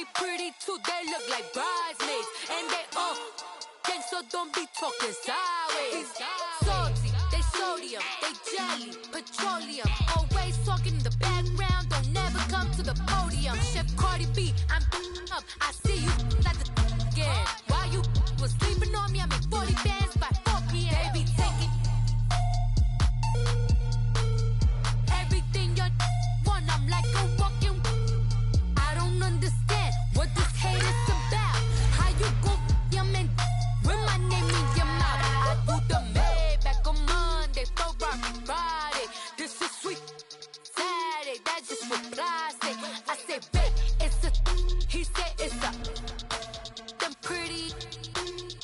me pretty too, they look like bridesmaids. And they all gang, so don't be talking sideways. Salty, they sodium, they jelly, petroleum. Always talking in the background, don't never come to the podium. Chef Cardi B, I'm up, I see you like the again. While you was sleeping on me, I make 40 bands by 4 p.m. Baby, take it. Everything you want, I'm like a walking. I don't understand what this hate is about. How you go your man with my name in your mouth? I do the Maybach on Monday for Friday. This is sweet Saturday, that's just what I say. I say, babe, it's a. He said it's a. Them pretty.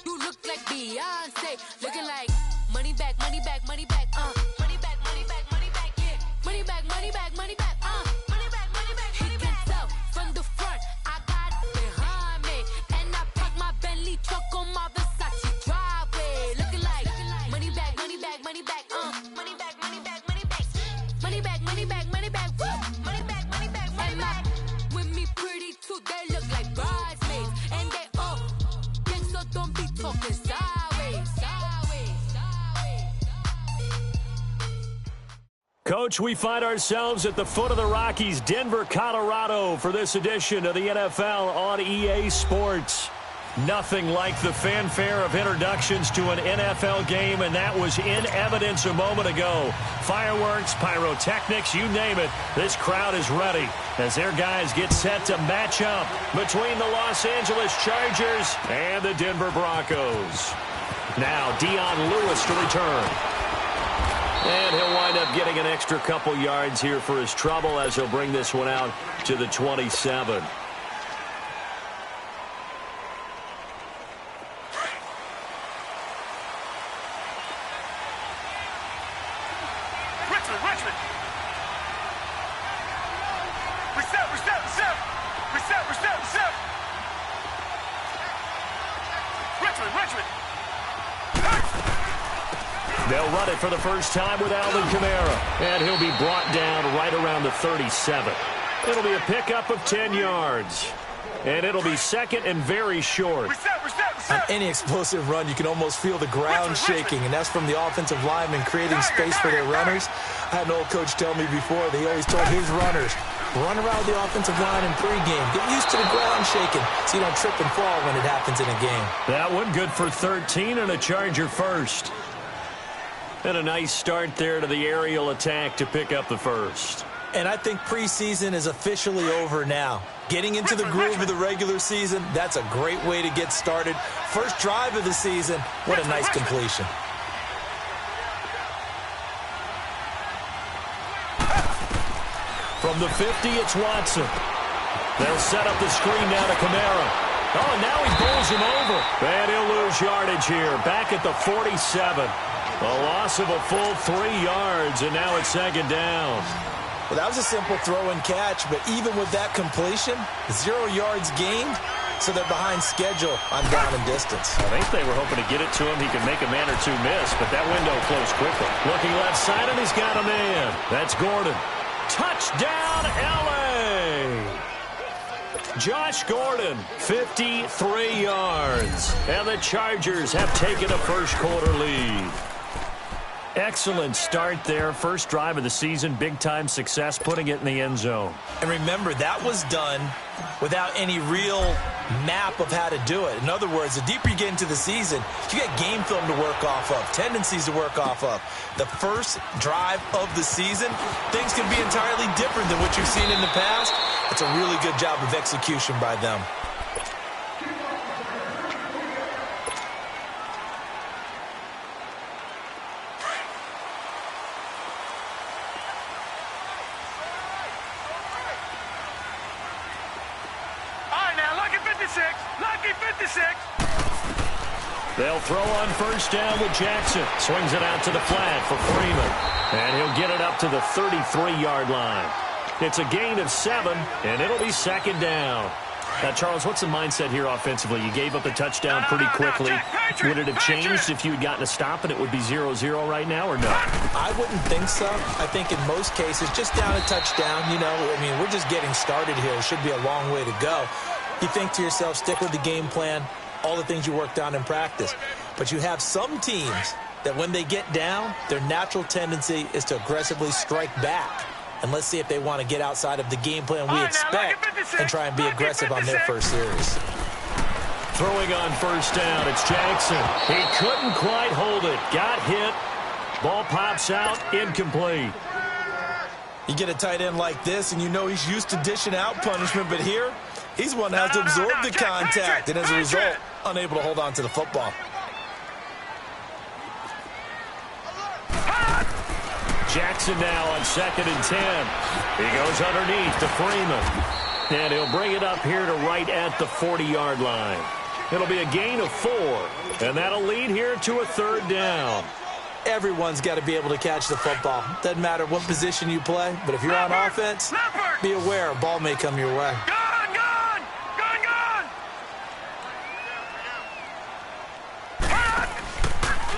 You look like Beyonce, looking like money back, money back, money back, money back, money back, money back, yeah, money back, money back, money back, money back, money back. He can tell from the front, I got it behind me, and I park my Bentley truck on my Versace driveway, looking like money back, money back, money back, money back, money back, money back, money back, money back, money back, money back, money back, money back. With me pretty too, they look like bridesmaids, and they all gang, so don't be talking sideways. Coach, we find ourselves at the foot of the Rockies, Denver, Colorado, for this edition of the NFL on EA Sports. Nothing like the fanfare of introductions to an NFL game, and that was in evidence a moment ago. Fireworks, pyrotechnics, you name it. This crowd is ready as their guys get set to match up between the Los Angeles Chargers and the Denver Broncos. Now, Dion Lewis to return. And he'll wind up getting an extra couple yards here for his trouble as he'll bring this one out to the 27. They'll run it for the first time with Alvin Kamara, and he'll be brought down right around the 37. It'll be a pickup of 10 yards, and it'll be second and very short. On any explosive run, you can almost feel the ground shaking, and that's from the offensive linemen creating space for their runners. I had an old coach tell me before, they always told his runners, run around the offensive line in pregame. Get used to the ground shaking so you don't trip and fall when it happens in a game. That one good for 13 and a Charger first. And a nice start there to the aerial attack to pick up the first. And I think preseason is officially over now. Getting into the groove of the regular season, that's a great way to get started. First drive of the season, what a nice completion. From the 50, it's Watson. They'll set up the screen now to Kamara. Oh, and now he bowls him over. And he'll lose yardage here, back at the 47. A loss of a full 3 yards, and now it's second down. Well, that was a simple throw and catch, but even with that completion, 0 yards gained, so they're behind schedule on down and distance. I think they were hoping to get it to him. He could make a man or two miss, but that window closed quickly. Looking left side, and he's got a man. That's Gordon. Touchdown, L.A. Josh Gordon, 53 yards. And the Chargers have taken a first-quarter lead. Excellent start there. First drive of the season, big-time success, putting it in the end zone. And remember, that was done without any real map of how to do it. In other words, the deeper you get into the season, you get game film to work off of, tendencies to work off of. The first drive of the season, things can be entirely different than what you've seen in the past. It's a really good job of execution by them. They'll throw on first down with Jackson. Swings it out to the flat for Freeman. And he'll get it up to the 33-yard line. It's a gain of 7, and it'll be second down. Now, Charles, what's the mindset here offensively? You gave up a touchdown pretty quickly. Would it have changed if you had gotten a stop and it would be 0-0 right now, or no? I wouldn't think so. I think in most cases, just down a touchdown, you know, I mean, we're just getting started here. It should be a long way to go. You think to yourself, stick with the game plan, all the things you worked on in practice. But you have some teams that when they get down, their natural tendency is to aggressively strike back. And let's see if they want to get outside of the game plan we expect and try and be aggressive on their first series. Throwing on first down, it's Jackson. He couldn't quite hold it. Got hit. Ball pops out, incomplete. You get a tight end like this, and you know he's used to dishing out punishment, but here, he's one that has to absorb the contact, and as a result, unable to hold on to the football. Jackson now on 2nd and 10. He goes underneath to Freeman. And he'll bring it up here to right at the 40-yard line. It'll be a gain of 4, and that'll lead here to a 3rd down. Everyone's got to be able to catch the football. Doesn't matter what position you play, but if you're on offense, be aware a ball may come your way.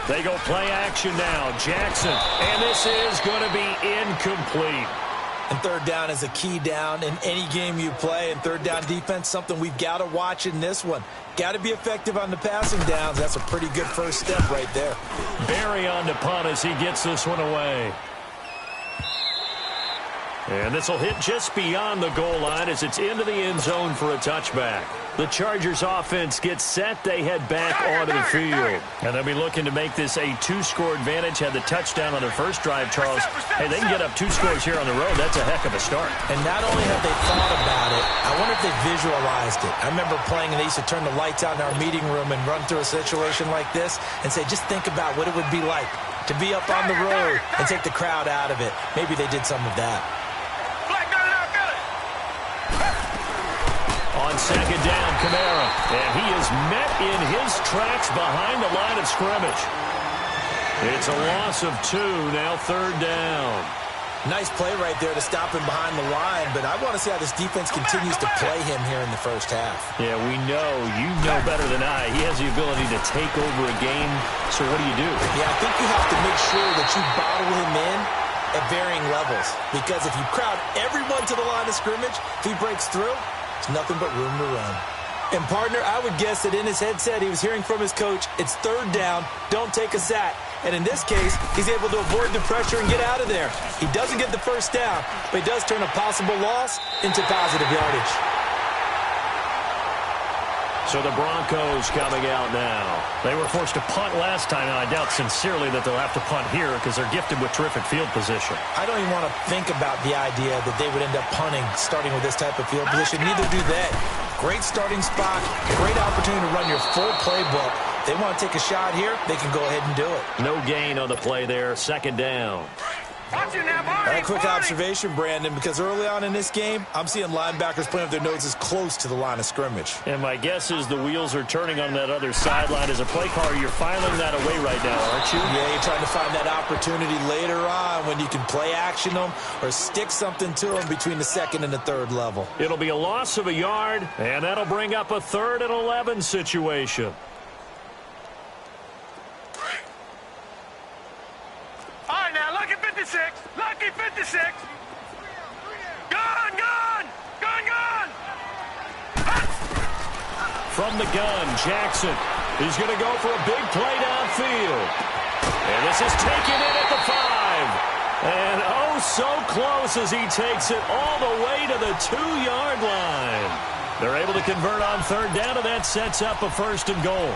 They go play action now. Jackson, and this is going to be incomplete. And 3rd down is a key down in any game you play. And 3rd down defense, something we've got to watch in this one. Got to be effective on the passing downs. That's a pretty good first step right there. Barry on the punt as he gets this one away. And this will hit just beyond the goal line as it's into the end zone for a touchback. The Chargers offense gets set. They head back onto the field. And they'll be looking to make this a 2-score advantage. Had the touchdown on their first drive, Charles. Hey, they can get up 2 scores here on the road. That's a heck of a start. And not only have they thought about it, I wonder if they visualized it. I remember playing and they used to turn the lights out in our meeting room and run through a situation like this and say, just think about what it would be like to be up on the road and take the crowd out of it. Maybe they did some of that. On 2nd down, Kamara. And he is met in his tracks behind the line of scrimmage. It's a loss of 2, now 3rd down. Nice play right there to stop him behind the line, but I want to see how this defense continues to play him here in the first half. Yeah, we know. You know better than I. He has the ability to take over a game, so what do? Yeah, I think you have to make sure that you bottle him in at varying levels, because if you crowd everyone to the line of scrimmage, if he breaks through, it's nothing but room to run. And, partner, I would guess that in his headset he was hearing from his coach, it's 3rd down, don't take a sack. And in this case, he's able to avoid the pressure and get out of there. He doesn't get the first down, but he does turn a possible loss into positive yardage. So the Broncos coming out now. They were forced to punt last time, and I doubt sincerely that they'll have to punt here because they're gifted with terrific field position. I don't even want to think about the idea that they would end up punting starting with this type of field position. Neither do they. Great starting spot, great opportunity to run your full playbook. They want to take a shot here, they can go ahead and do it. No gain on the play there, 2nd down. A quick observation, Brandon, because early on in this game, I'm seeing linebackers playing with their noses close to the line of scrimmage. And my guess is the wheels are turning on that other sideline. As a play caller, you're filing that away right now, aren't you? Yeah, you're trying to find that opportunity later on when you can play action them or stick something to them between the 2nd and the 3rd level. It'll be a loss of a yard, and that'll bring up a 3rd and 11 situation. All right, now, lucky 56. Lucky 56. Gun, gun. Gun, gun. From the gun, Jackson. He's going to go for a big play downfield. And this is taken in at the 5. And oh, so close as he takes it all the way to the 2-yard line. They're able to convert on 3rd down, and that sets up a 1st and goal.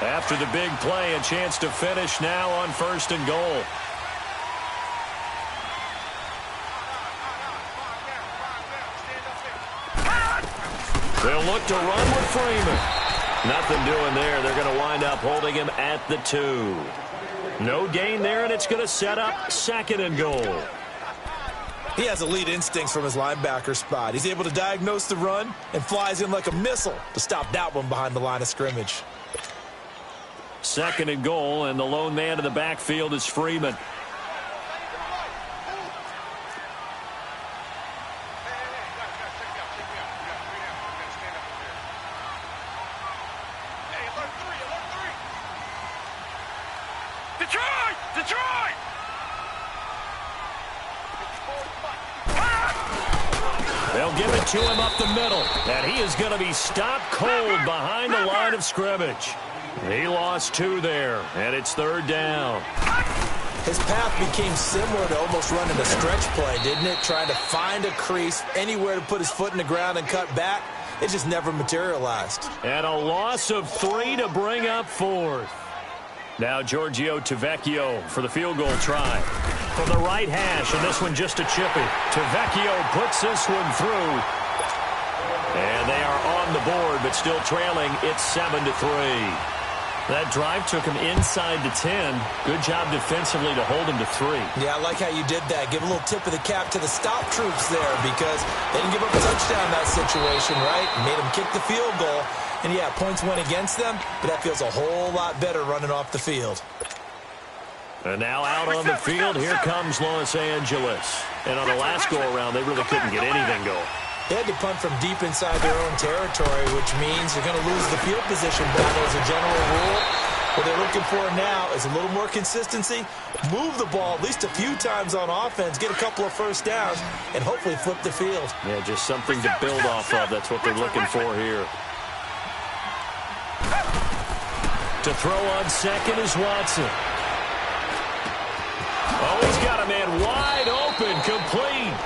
After the big play, a chance to finish now on 1st and goal. They'll look to run with Freeman. Nothing doing there. They're going to wind up holding him at the 2. No gain there, and it's going to set up 2nd and goal. He has elite instincts from his linebacker spot. He's able to diagnose the run and flies in like a missile to stop that one behind the line of scrimmage. 2nd and goal, and the lone man in the backfield is Freeman. Detroit! Detroit! They'll give it to him up the middle. And he is going to be stopped cold behind the line of scrimmage. He lost 2 there, and it's 3rd down. His path became similar to almost running a stretch play, didn't it? Trying to find a crease, anywhere to put his foot in the ground and cut back. It just never materialized. And a loss of 3 to bring up 4th. Now Giorgio Tavecchio for the field goal try. From the right hash, and this one just a chippy. Tavecchio puts this one through. And they are on the board, but still trailing. It's 7-3. That drive took him inside the 10. Good job defensively to hold him to 3. Yeah, I like how you did that. Give a little tip of the cap to the stop troops there because they didn't give up a touchdown in that situation, right? Made them kick the field goal. And, yeah, points went against them, but that feels a whole lot better running off the field. And now out on the field, here comes Los Angeles. And on the last go-around, they really couldn't get anything going. They had to punt from deep inside their own territory, which means they're going to lose the field position battle as a general rule. What they're looking for now is a little more consistency, move the ball at least a few times on offense, get a couple of first downs, and hopefully flip the field. Yeah, just something to build off of. That's what they're looking for here. To throw on second is Watson. Oh, he's got a man wide open, complete.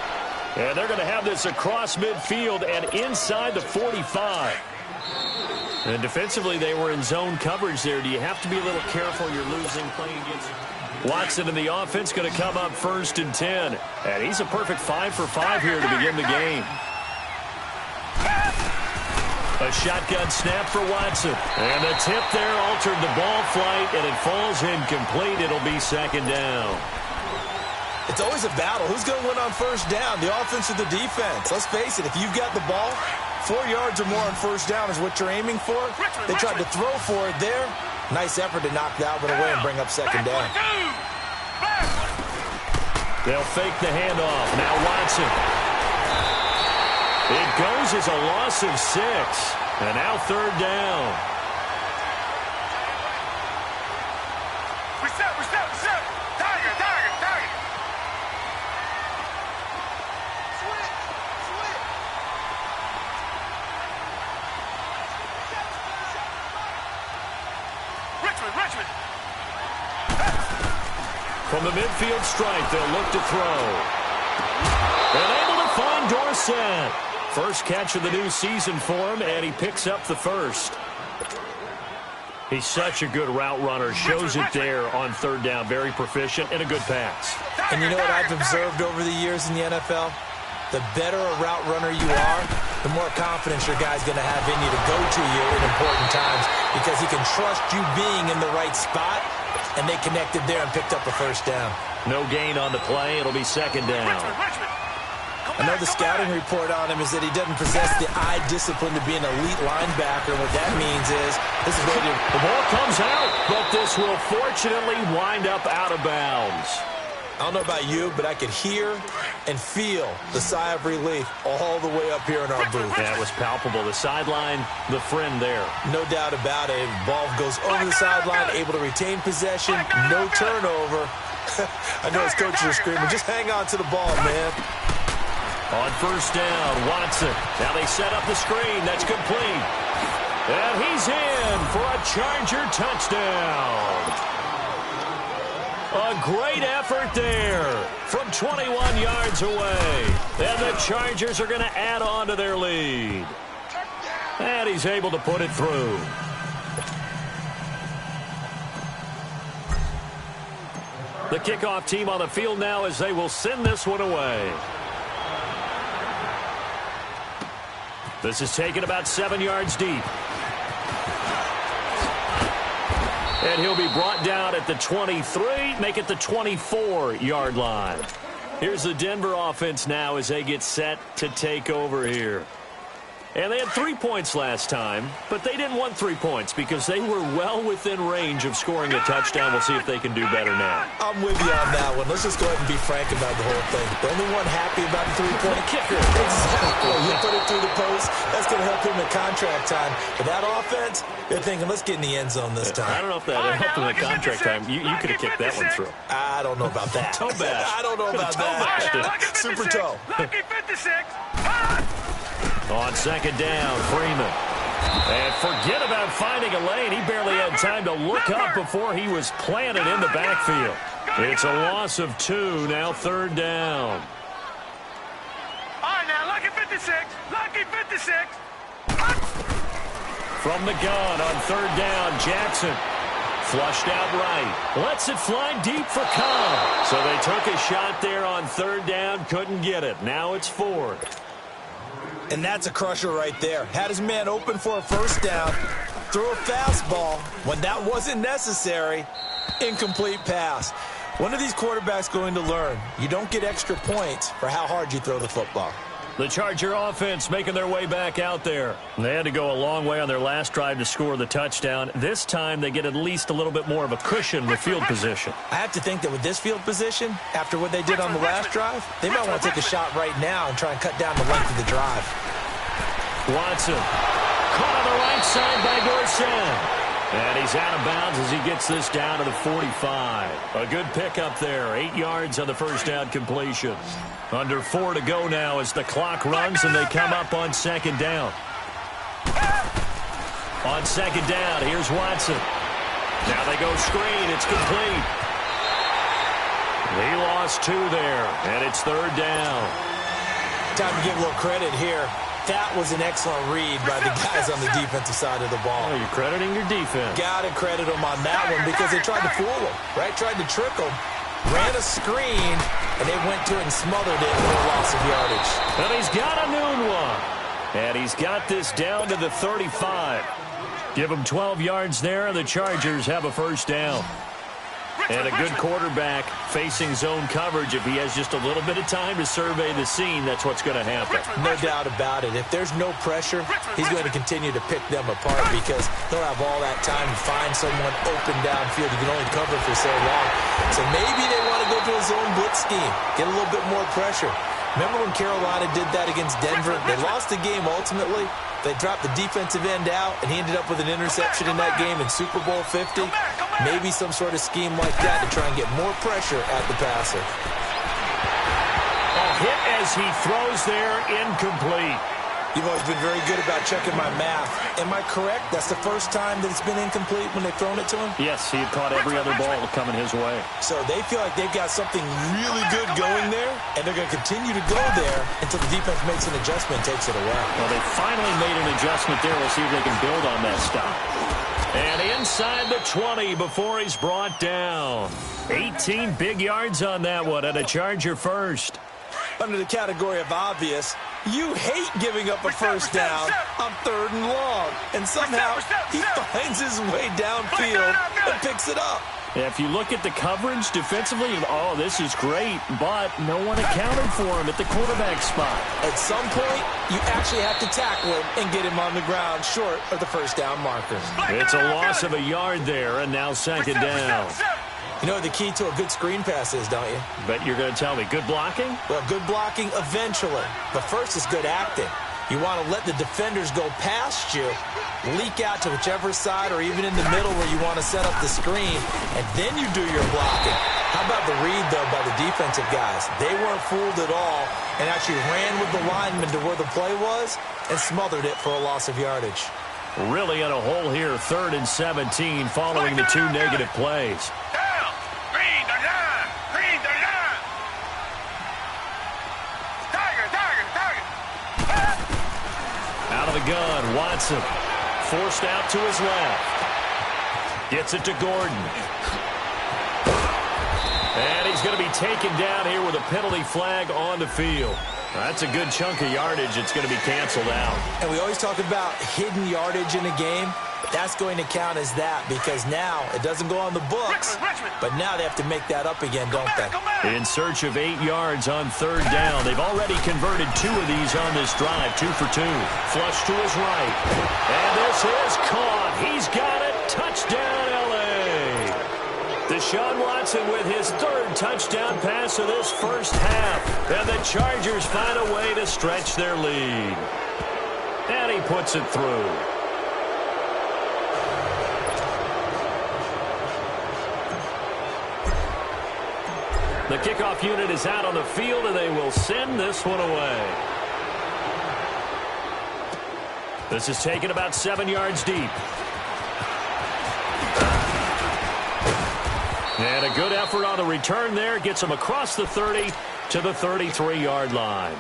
And they're going to have this across midfield and inside the 45. And defensively, they were in zone coverage there. Do you have to be a little careful? You're losing playing against Watson in the offense, going to come up 1st and 10. And he's a perfect 5 for 5 here to begin the game. A shotgun snap for Watson. And the tip there altered the ball flight, and it falls incomplete. It'll be 2nd down. It's always a battle. Who's going to win on first down, the offense or the defense? Let's face it, if you've got the ball, 4 yards or more on first down is what you're aiming for. They tried to throw for it there. Nice effort to knock that one away and bring up 2nd down. They'll fake the handoff. Now Watson. It goes as a loss of 6. And now 3rd down. Reset. Target. Richmond. From the midfield stripe, they'll look to throw. And able to find Dorsett. First catch of the new season for him, and he picks up the first. He's such a good route runner. Shows it there on 3rd down. Very proficient and a good pass. And you know what I've observed over the years in the NFL? The better a route runner you are, the more confidence your guy's going to have in you to go to you in important times because he can trust you being in the right spot, and they connected there and picked up a first down. No gain on the play. It'll be 2nd down. I know the scouting report on him is that he doesn't possess the eye discipline to be an elite linebacker. What that means is this is ready to... The ball comes out, but this will fortunately wind up out of bounds. I don't know about you, but I could hear and feel the sigh of relief all the way up here in our booth. That was palpable. The sideline, the friend there. No doubt about it. Ball goes over the sideline, able to retain possession, no turnover. I know his coaches are screaming, just hang on to the ball, man. On first down, Watson. Now they set up the screen. That's complete. And he's in for a Charger touchdown. A great effort there from 21 yards away. And the Chargers are going to add on to their lead. And he's able to put it through. The kickoff team on the field now as they will send this one away. This is taken about 7 yards deep. And he'll be brought down at the 23, make it the 24-yard line. Here's the Denver offense now as they get set to take over here. And they had 3 points last time, but they didn't want 3 points because they were well within range of scoring a touchdown. We'll see if they can do better now. I'm with you on that one. Let's just go ahead and be frank about the whole thing. The only one happy about the three-point kicker. Exactly. You put it through the post. That's going to help him in contract time. But that offense, they're thinking, let's get in the end zone this time. I don't know if that helped him in contract time. You could have kicked that one through. I don't know about that. Toe bash. I don't know about that. Super toe. Lucky 56. On second down, Freeman. And forget about finding a lane. He barely had time to look up before he was planted in the backfield. It's a loss of 2, now third down. All right, now, lucky 56. Lucky 56. From the gun on third down, Jackson. Flushed out right. Lets it fly deep for Cobb. So they took a shot there on third down, couldn't get it. Now it's fourth. And that's a crusher right there. Had his man open for a first down. Threw a fastball when that wasn't necessary. Incomplete pass. When are these quarterbacks going to learn? You don't get extra points for how hard you throw the football. The Charger offense making their way back out there. They had to go a long way on their last drive to score the touchdown. This time they get at least a little bit more of a cushion with field position. I have to think that with this field position, after what they did on the last drive, they might want to take a shot right now and try and cut down the length of the drive. Watson caught on the right side by Dorsett. And he's out of bounds as he gets this down to the 45. A good pickup there. 8 yards on the first down completion. Under 4 to go now as the clock runs and they come up on second down. On second down, here's Watson. Now they go screen. It's complete. He lost 2 there, and it's third down. Time to give a little credit here. That was an excellent read by the guys on the defensive side of the ball. Oh, you're crediting your defense. Got to credit them on that one because they tried to fool him, right? Tried to trick him. Ran a screen, and they went to it and smothered it for a loss of yardage. And he's got a noon one. And he's got this down to the 35. Give him 12 yards there, and the Chargers have a first down. And a good quarterback facing zone coverage. If he has just a little bit of time to survey the scene, that's what's going to happen. No doubt about it. If there's no pressure, he's going to continue to pick them apart because he'll have all that time to find someone open downfield. He can only cover for so long. So maybe they want to go to a zone blitz scheme, get a little bit more pressure. Remember when Carolina did that against Denver? They lost the game ultimately. They dropped the defensive end out, and he ended up with an interception in that game in Super Bowl 50. Maybe some sort of scheme like that to try and get more pressure at the passer. A hit as he throws there, incomplete. You've always been very good about checking my math. Am I correct? That's the first time that it's been incomplete when they've thrown it to him? Yes, he had caught every other ball coming his way. So they feel like they've got something really good going there, and they're going to continue to go there until the defense makes an adjustment and takes it away. Well, they finally made an adjustment there. We'll see if they can build on that stop. And inside the 20 before he's brought down. 18 big yards on that one, and a Charger first. Under the category of obvious, you hate giving up a first down on 3rd and long. And somehow he finds his way downfield and picks it up. Yeah, if you look at the coverage defensively, oh, this is great, but no one accounted for him at the quarterback spot. At some point, you actually have to tackle him and get him on the ground short of the first down marker. It's a loss of a yard there, and now second down. You know what the key to a good screen pass is, don't you? Bet you're going to tell me. Good blocking? Well, good blocking eventually. But first is good acting. You want to let the defenders go past you, leak out to whichever side or even in the middle where you want to set up the screen, and then you do your blocking. How about the read, though, by the defensive guys? They weren't fooled at all and actually ran with the lineman to where the play was and smothered it for a loss of yardage. Really in a hole here, 3rd and 17 following the 2 negative plays. Out of the gun, Watson. Forced out to his left. Gets it to Gordon. And he's going to be taken down here with a penalty flag on the field. That's a good chunk of yardage. It's going to be canceled out. And we always talk about hidden yardage in a game. That's going to count as that because now it doesn't go on the books, but now they have to make that up again, don't they? In search of 8 yards on 3rd down. They've already converted 2 of these on this drive, 2 for 2. Flush to his right. And this is caught. He's got it. Touchdown, L.A. Deshaun Watson with his 3rd touchdown pass of this first half. And the Chargers find a way to stretch their lead. And he puts it through. The kickoff unit is out on the field, and they will send this one away. This is taken about 7 yards deep. And a good effort on the return there. Gets him across the 30 to the 33-yard line.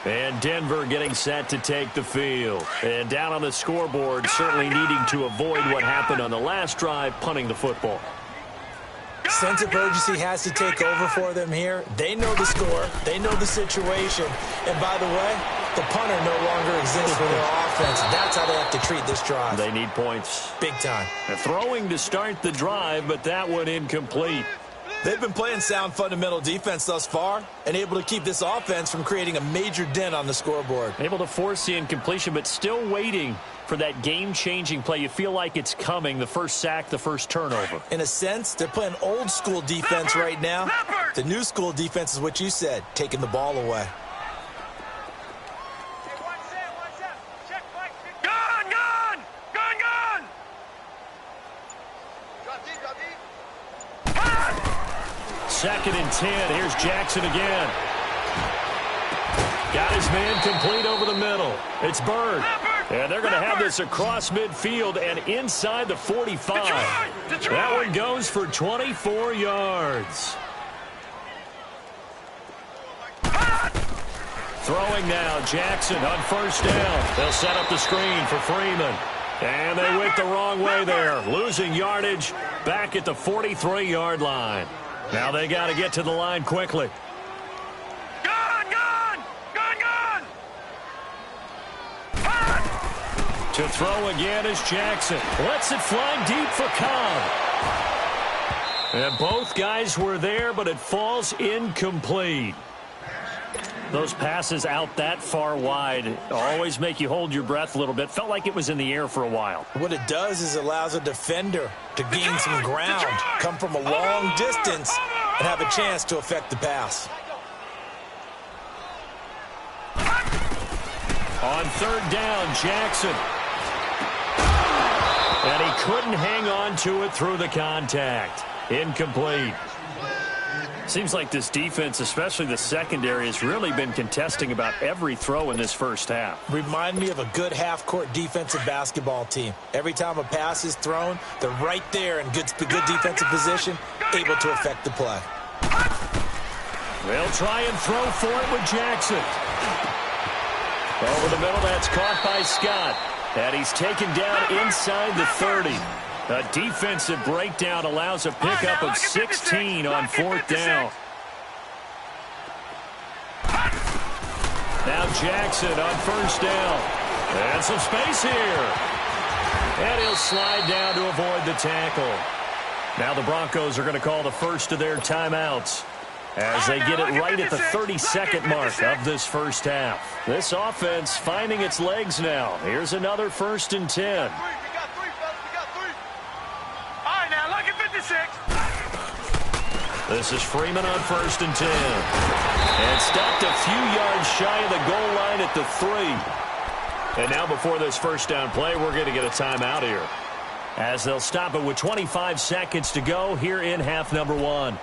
And Denver getting set to take the field. And down on the scoreboard, certainly needing to avoid what happened on the last drive, punting the football. Sense of urgency has to take over for them here. They know the score. They know the situation. And by the way, the punter no longer exists for their offense. That's how they have to treat this drive. They need points. Big time. And throwing to start the drive, but that one incomplete. They've been playing sound fundamental defense thus far and able to keep this offense from creating a major dent on the scoreboard. Able to force the incompletion, but still waiting for that game-changing play. You feel like it's coming, the first sack, the first turnover. In a sense, they're playing old-school defense right now. The new-school defense is what you said, taking the ball away. Second and 10. Here's Jackson again. Got his man complete over the middle. It's Bird. And they're going to have this across midfield and inside the 45. That one goes for 24 yards. Throwing now, Jackson on first down. They'll set up the screen for Freeman. And they went the wrong way there. Losing yardage back at the 43-yard line. Now they got to get to the line quickly. To throw again is Jackson. Lets it fly deep for Cobb. And both guys were there, but it falls incomplete. Those passes out that far wide always make you hold your breath a little bit. Felt like it was in the air for a while. What it does is it allows a defender to gain some ground, come from a long distance, and have a chance to affect the pass. On third down, Jackson. And he couldn't hang on to it through the contact. Incomplete. Seems like this defense, especially the secondary, has really been contesting about every throw in this first half. Remind me of a good half-court defensive basketball team. Every time a pass is thrown, they're right there in good defensive position, able to affect the play. They'll try and throw for it with Jackson. Over the middle, that's caught by Scott. And he's taken down inside the 30. A defensive breakdown allows a pickup of 16 on fourth down. Now Jackson on first down. And some space here. And he'll slide down to avoid the tackle. Now the Broncos are going to call the first of their timeouts as they get it right at the 32nd mark of this first half. This offense finding its legs now. Here's another 1st and 10. This is Freeman on 1st and 10. And stopped a few yards shy of the goal line at the 3. And now before this first down play, we're going to get a timeout here, as they'll stop it with 25 seconds to go here in half number 1.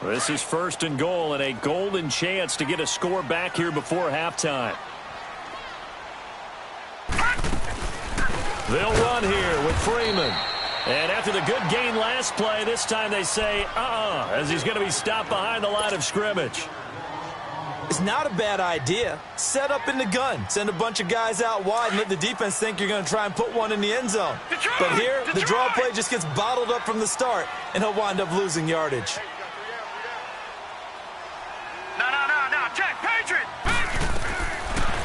This is 1st and goal and a golden chance to get a score back here before halftime. They'll run here with Freeman. And after the good gain last play, this time they say, as he's going to be stopped behind the line of scrimmage. It's not a bad idea. Set up in the gun. Send a bunch of guys out wide and let the defense think you're going to try and put one in the end zone. But here, the draw play just gets bottled up from the start, and he'll wind up losing yardage.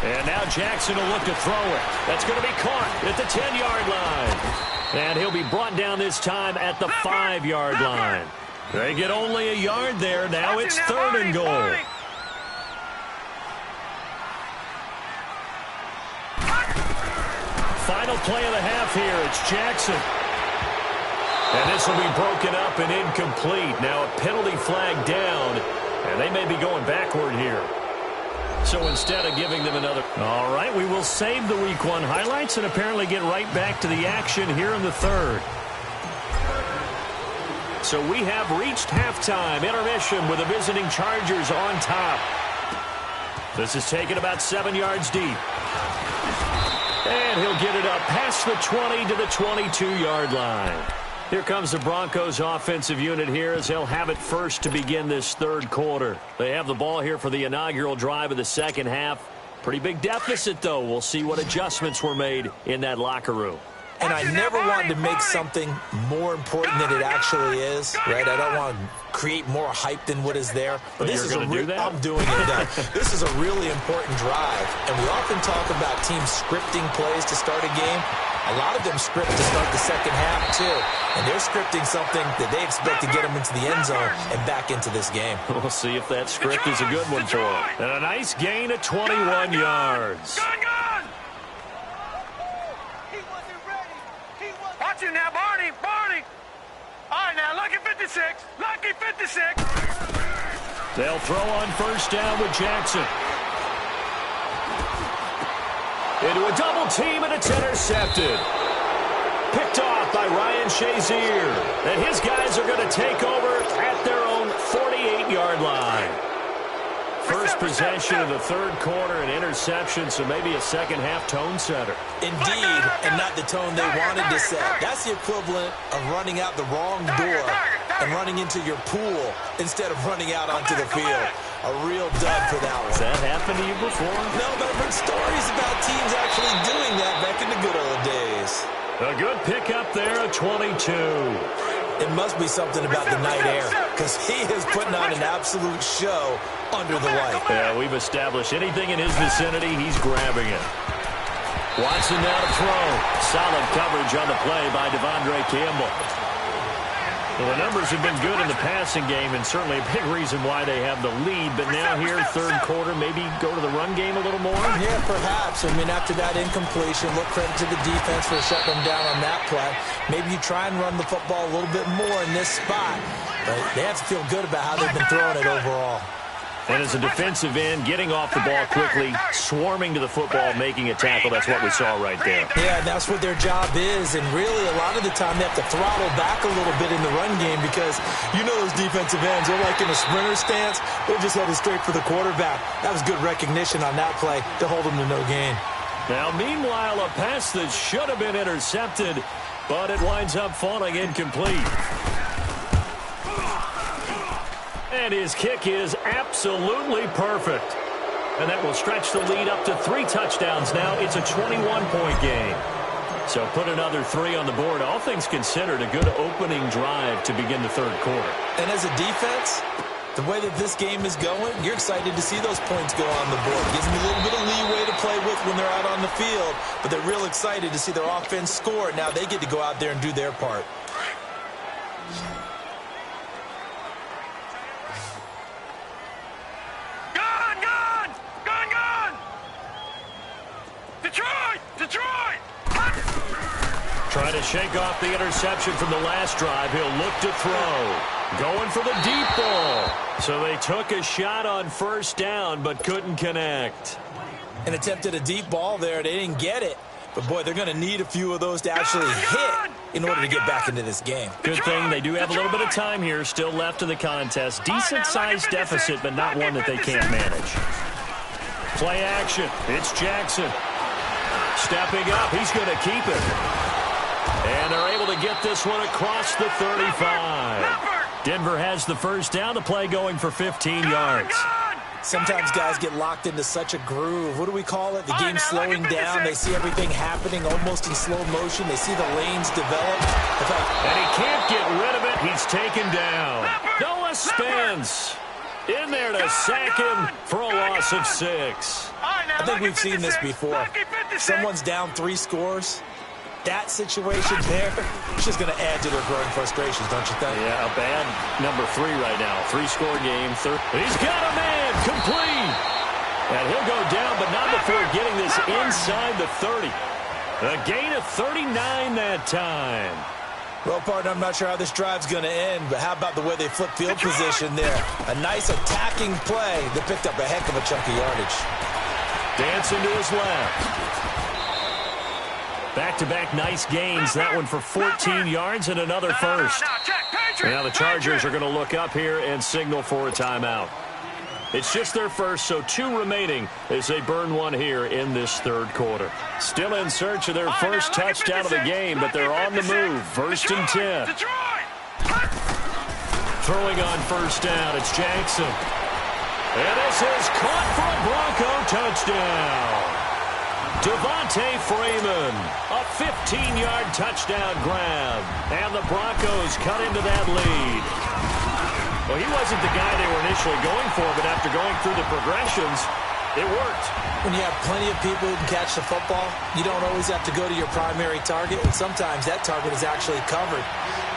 And now Jackson will look to throw it. That's going to be caught at the 10-yard line. And he'll be brought down this time at the 5-yard line. They get only a yard there. Now it's 3rd and goal. Final play of the half here. It's Jackson. And this will be broken up and incomplete. Now a penalty flag down. And they may be going backward here. So instead of giving them another... All right, we will save the Week 1 highlights and apparently get right back to the action here in the 3rd. So we have reached halftime. Intermission with the visiting Chargers on top. This is taken about 7 yards deep. And he'll get it up past the 20 to the 22-yard line. Here comes the Broncos offensive unit here as they'll have it first to begin this third quarter. They have the ball here for the inaugural drive of the second half. Pretty big deficit, though. We'll see what adjustments were made in that locker room. And I never wanted to make something more important than it actually is, right? I don't want to create more hype than what is there. But this is I'm doing it now. This is a really important drive. And we often talk about teams scripting plays to start a game. A lot of them script to start the second half, too. And they're scripting something that they expect to get them into the end zone and back into this game. We'll see if that script is a good one for them. And a nice gain of 21 yards. Watch him now, Barney. All right, now, lucky 56. Lucky 56. They'll throw on first down with Jackson. Into a double team, and it's intercepted. Picked off by Ryan Shazier. And his guys are going to take over at their own 48-yard line. First possession of the third quarter, an interception, so maybe a second-half tone setter. Indeed, and not the tone they wanted to set. That's the equivalent of running out the wrong door and running into your pool instead of running out onto the field. A real dud for that one. Has that happened to you before? No, but I've heard stories about teams actually doing that back in the good old days. A good pickup there, a 22. It must be something about the night air, because he is putting on an absolute show under the light. Yeah, we've established anything in his vicinity, he's grabbing it. Watson now to throw. Solid coverage on the play by Devondre Campbell. Well, the numbers have been good in the passing game, and certainly a big reason why they have the lead. But now here, third quarter, maybe go to the run game a little more? Yeah, perhaps. I mean, after that incompletion, look, credit to the defense for shutting them down on that play. Maybe you try and run the football a little bit more in this spot. But they have to feel good about how they've been throwing it overall. And as a defensive end, getting off the ball quickly, swarming to the football, making a tackle, that's what we saw right there. Yeah, and that's what their job is. And really, a lot of the time, they have to throttle back a little bit in the run game because you know those defensive ends, they're like in a sprinter stance. They're just headed straight for the quarterback. That was good recognition on that play to hold them to no gain. Now, meanwhile, a pass that should have been intercepted, but it winds up falling incomplete. And his kick is absolutely perfect. And that will stretch the lead up to 3 touchdowns now. It's a 21-point game. So put another 3 on the board. All things considered, a good opening drive to begin the third quarter. And as a defense, the way that this game is going, you're excited to see those points go on the board. It gives them a little bit of leeway to play with when they're out on the field. But they're real excited to see their offense score. Now they get to go out there and do their part. Detroit! Trying to shake off the interception from the last drive. He'll look to throw. Going for the deep ball. So they took a shot on first down, but couldn't connect. And attempted a deep ball there. They didn't get it. But, boy, they're going to need a few of those to actually hit in order to get back into this game. Good thing they do have a little bit of time here still left in the contest. Decent-sized deficit, but not one that they can't manage. Play action. It's Jackson. Stepping up, he's going to keep it. And they're able to get this one across the 35. Denver has the first down. The play going for 15 yards. Sometimes guys get locked into such a groove. What do we call it? The game's slowing down. They see everything happening almost in slow motion. They see the lanes develop. And he can't get rid of it. He's taken down. Noah Spence in there to sack him for a loss of 6. I think we've seen this before. Someone's down 3 scores. That situation there is just going to add to their growing frustrations, don't you think? Yeah, a bad number 3 right now. 3-score game. He's got a man complete. And he'll go down, but not before getting this inside the 30. A gain of 39 that time. Well, partner, I'm not sure how this drive's going to end, but how about the way they flip field position there? A nice attacking play that picked up a heck of a chunk of yardage. Dancing to his left. Back-to-back nice gains. That one for 14 yards and another first. Now the Chargers are going to look up here and signal for a timeout. It's just their first, so 2 remaining as they burn one here in this third quarter. Still in search of their first touchdown of the game, but they're on the move. 1st and 10. Throwing on first down, it's Jackson. And this is caught for a Bronco touchdown. Devontae Freeman, a 15-yard touchdown grab. And the Broncos cut into that lead. Well, he wasn't the guy they were initially going for, but after going through the progressions, it worked. When you have plenty of people who can catch the football, you don't always have to go to your primary target, and sometimes that target is actually covered.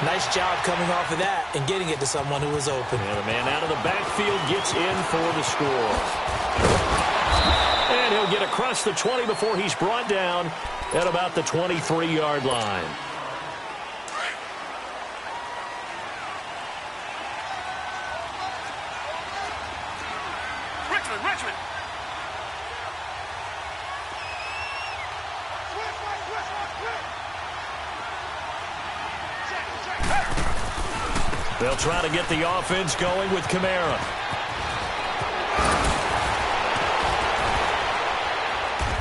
Nice job coming off of that and getting it to someone who was open. And the man out of the backfield gets in for the score. And he'll get across the 20 before he's brought down at about the 23-yard line. Richmond. They'll try to get the offense going with Kamara.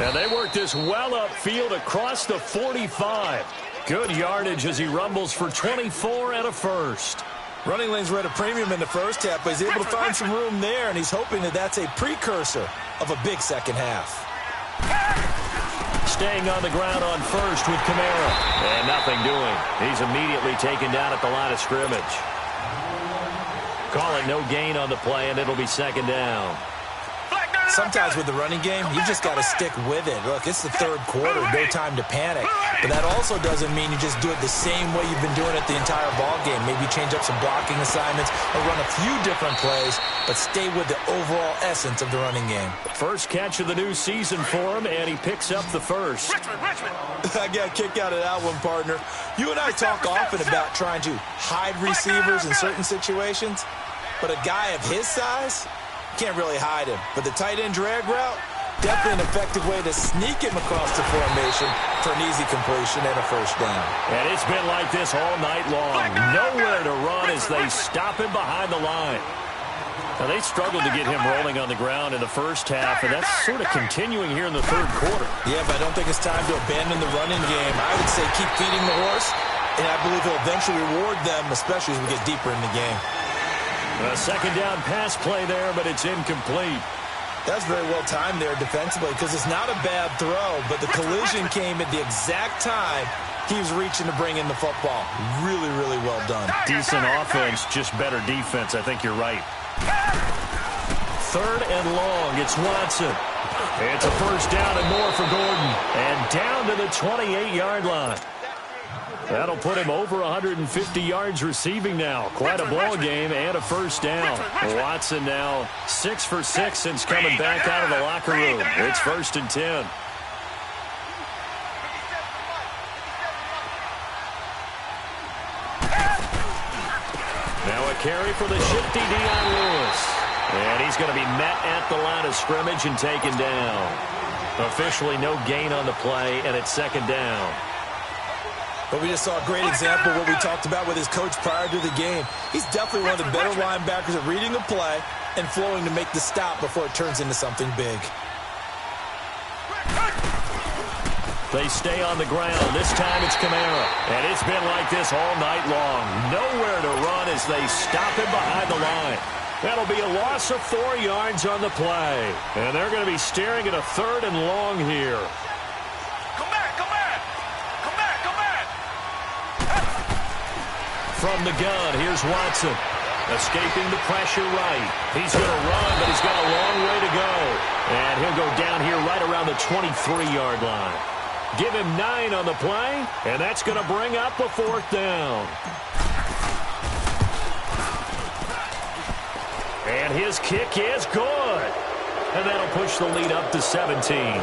And they work this well upfield across the 45. Good yardage as he rumbles for 24 and a first. Running lanes were at a premium in the first half, but he's able to find some room there, and he's hoping that that's a precursor of a big second half. Staying on the ground on first with Kamara. And nothing doing. He's immediately taken down at the line of scrimmage. Call it no gain on the play, and it'll be second down. Sometimes with the running game, you just got to stick with it. Look, it's the third quarter, no time to panic. But that also doesn't mean you just do it the same way you've been doing it the entire ball game. Maybe change up some blocking assignments or run a few different plays, but stay with the overall essence of the running game. First catch of the new season for him, and he picks up the first. Richmond. I got a kick out of that one, partner. You and I talk often about trying to hide receivers in certain situations, but a guy of his size, can't really hide him. But the tight end drag route, definitely an effective way to sneak him across the formation for an easy completion and a first down. And it's been like this all night long. Nowhere to run as they stop him behind the line. Now, they struggled to get him rolling on the ground in the first half, and that's sort of continuing here in the third quarter. Yeah, but I don't think it's time to abandon the running game. I would say keep feeding the horse, and I believe he'll eventually reward them, especially as we get deeper in the game. A second down pass play there, but it's incomplete. That's very well timed there defensively because it's not a bad throw, but the collision came at the exact time he was reaching to bring in the football. Really, really well done. Decent offense, just better defense. I think you're right. Third and long, it's Watson. It's a first down and more for Gordon. And down to the 28-yard line. That'll put him over 150 yards receiving now. Quite a ball game and a first down. Watson now 6 for 6 since coming back out of the locker room. It's 1st and 10. Now a carry for the shifty Dion Lewis. And he's going to be met at the line of scrimmage and taken down. Officially no gain on the play, and it's second down. But we just saw a great example of what we talked about with his coach prior to the game. He's definitely one of the better linebackers at reading a play and flowing to make the stop before it turns into something big. They stay on the ground. This time it's Kamara. And it's been like this all night long. Nowhere to run as they stop him behind the line. That'll be a loss of 4 yards on the play. And they're going to be staring at a third and long here. From the gun, here's Watson. Escaping the pressure right. He's going to run, but he's got a long way to go. And he'll go down here right around the 23-yard line. Give him 9 on the play, and that's going to bring up a 4th down. And his kick is good. And that'll push the lead up to 17.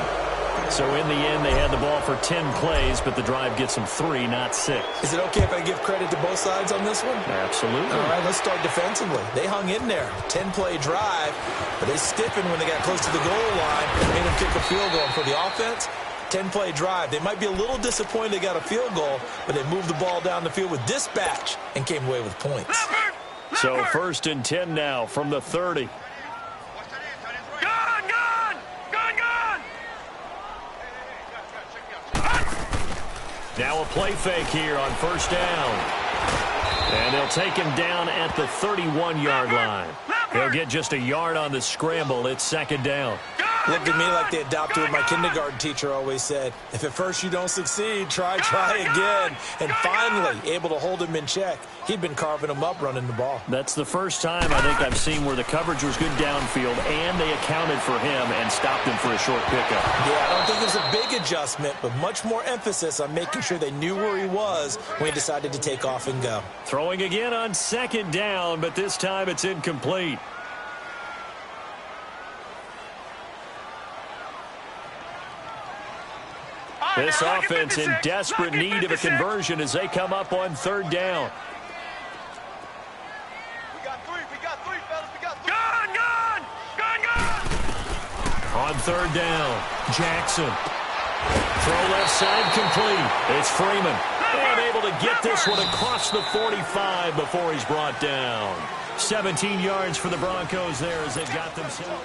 So in the end, they had the ball for 10 plays, but the drive gets them 3, not 6. Is it okay if I give credit to both sides on this one? Absolutely. All right, let's start defensively. They hung in there. 10-play drive, but they stiffened when they got close to the goal line and made them kick a field goal. And for the offense, 10-play drive. They might be a little disappointed they got a field goal, but they moved the ball down the field with dispatch and came away with points. So 1st and 10 now from the 30. Now a play fake here on first down. And they'll take him down at the 31-yard line. He'll get just a yard on the scramble. It's second down. Looked at me like they adopted what my kindergarten teacher always said. If at first you don't succeed, try again. And finally, able to hold him in check. He'd been carving him up running the ball. That's the first time I think I've seen where the coverage was good downfield and they accounted for him and stopped him for a short pickup. Yeah, I don't think it was a big adjustment, but much more emphasis on making sure they knew where he was when he decided to take off and go. Throwing again on second down, but this time it's incomplete. This offense in desperate need of a conversion as they come up on third down. We got three, fellas. We got three. Gun! On third down, Jackson. Throw left side complete. It's Freeman. And able to get this one across the 45 before he's brought down. 17 yards for the Broncos there as they've got themselves.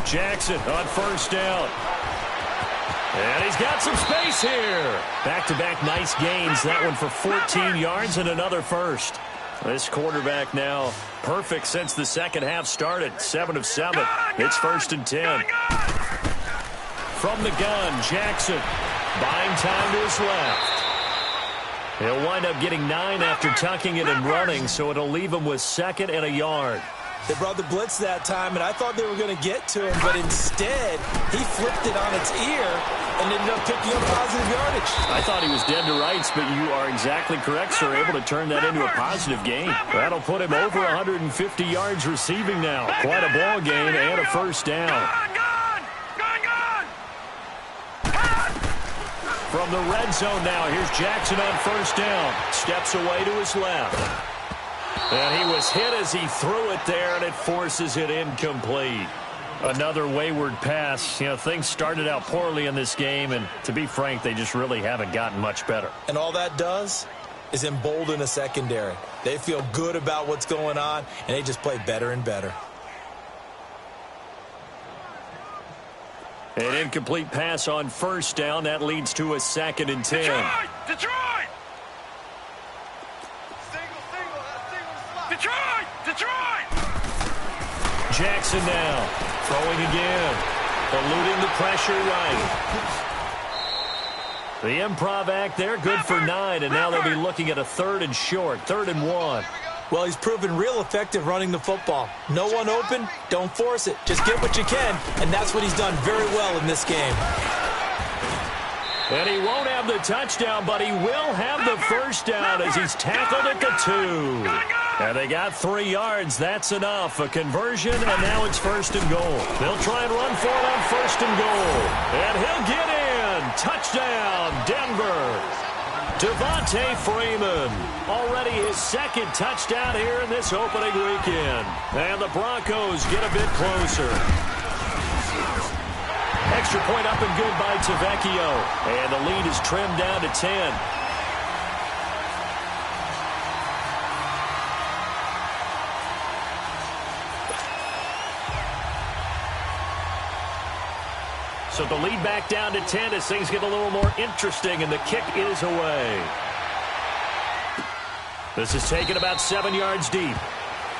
Jackson on first down. And he's got some space here. Back-to-back nice gains. That one for 14 yards and another first. This quarterback now perfect since the second half started. 7 of 7. It's first and 10. From the gun, Jackson buying time to his left. He'll wind up getting 9 after tucking it and running, so it'll leave him with second and a yard. They brought the blitz that time, and I thought they were going to get to him, but instead, he flipped it on its ear and ended up picking up positive yardage. I thought he was dead to rights, but you are exactly correct, sir. Able to turn that into a positive gain. That'll put him over 150 yards receiving now. Quite a ball game and a first down. From the red zone now, here's Jackson on first down. Steps away to his left. And he was hit as he threw it there, and it forces it incomplete. Another wayward pass. You know, things started out poorly in this game, and to be frank, they just really haven't gotten much better. And all that does is embolden a secondary. They feel good about what's going on, and they just play better and better. An incomplete pass on first down. That leads to a second and 10. Detroit! Jackson now throwing again, eluding the pressure right. The improv act there, good for 9, and now they'll be looking at a third and short, 3rd and 1. Well, he's proven real effective running the football. No one open, don't force it. Just get what you can, and that's what he's done very well in this game. And he won't have the touchdown, but he will have the first down as he's tackled at the 2. And they got 3 yards. That's enough. A conversion, and now it's first and goal. They'll try and run for it on first and goal. And he'll get in. Touchdown, Denver. Devontae Freeman, already his second touchdown here in this opening weekend. And the Broncos get a bit closer. Extra point up and good by Tavecchio. And the lead is trimmed down to 10. So the lead back down to 10 as things get a little more interesting, and the kick is away. This is taken about 7 yards deep.